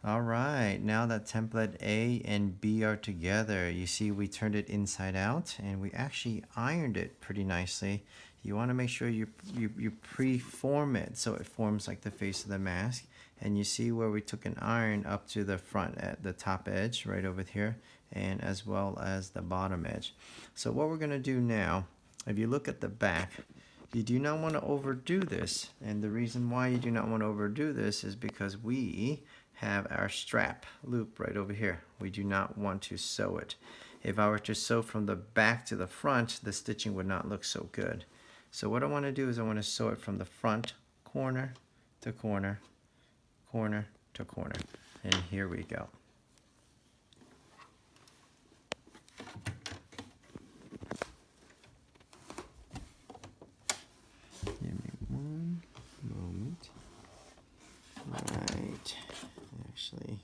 All right, now that template A and B are together, you see we turned it inside out and we actually ironed it pretty nicely. You want to make sure you pre-form it so it forms like the face of the mask. And you see where we took an iron up to the front at the top edge right over here, and as well as the bottom edge. So what we're going to do now, if you look at the back, you do not want to overdo this. And the reason why you do not want to overdo this is because we have our strap loop right over here. We do not want to sew it. If I were to sew from the back to the front, the stitching would not look so good. So what I want to do is I want to sew it from the front corner to corner, corner to corner. And here we go. Give me one moment. Right. Actually,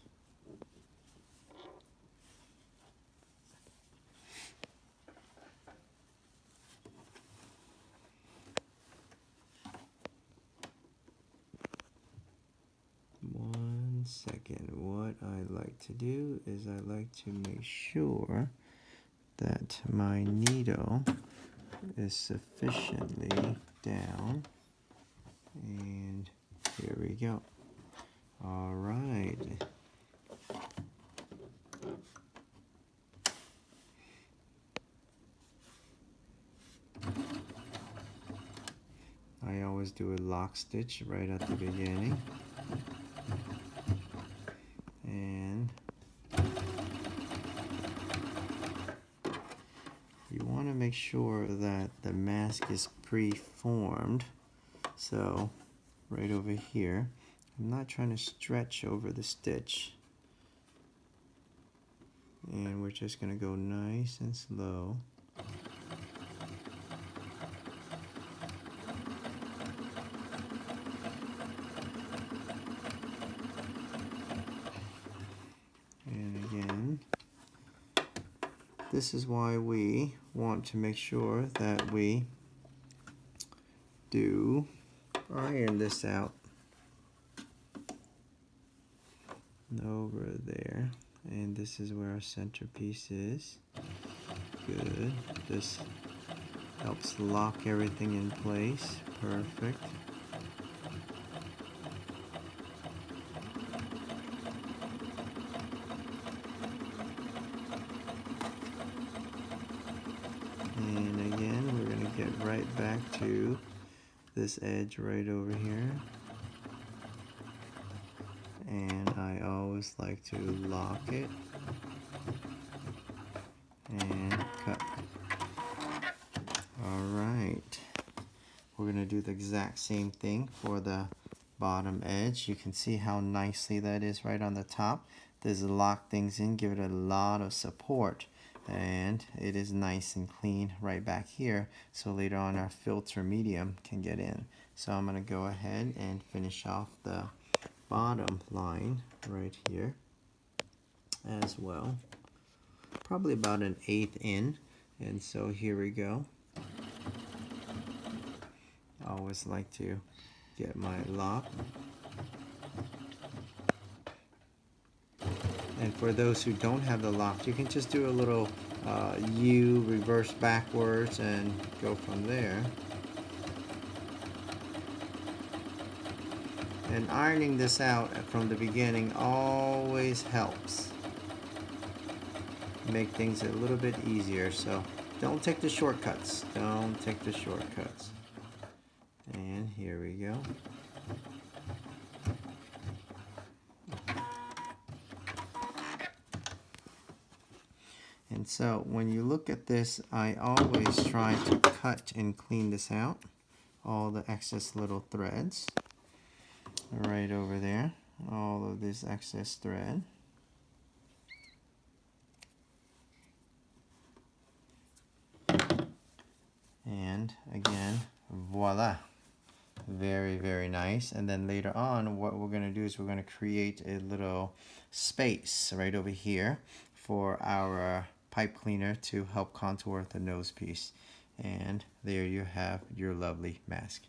one second. What I like to do is I like to make sure that my needle is sufficiently down, and here we go. All right. I always do a lock stitch right at the beginning, and you want to make sure that the mask is pre-formed. So right over here, I'm not trying to stretch over the stitch, and we're just going to go nice and slow. And again, this is why we want to make sure that we do iron this out over there. And this is where our centerpiece is. Good. This helps lock everything in place. Perfect. And again, we're going to get right back to this edge right over here. And I always like to lock it and cut. Alright, we're going to do the exact same thing for the bottom edge. You can see how nicely that is right on the top. This lock things in, give it a lot of support, and it is nice and clean right back here, so later on our filter medium can get in. So I'm going to go ahead and finish off the bottom line right here as well, probably about an 1/8 in. And so here we go. I always like to get my lock. And for those who don't have the lock, you can just do a little U reverse backwards and go from there. And ironing this out from the beginning always helps make things a little bit easier. So don't take the shortcuts. Don't take the shortcuts. And here we go. And so when you look at this, I always try to cut and clean this out, all the excess little threads right over there, all of this excess thread. And again, voila, very, very nice. And then later on, what we're going to do is we're going to create a little space right over here for our pipe cleaner to help contour the nose piece. And there you have your lovely mask.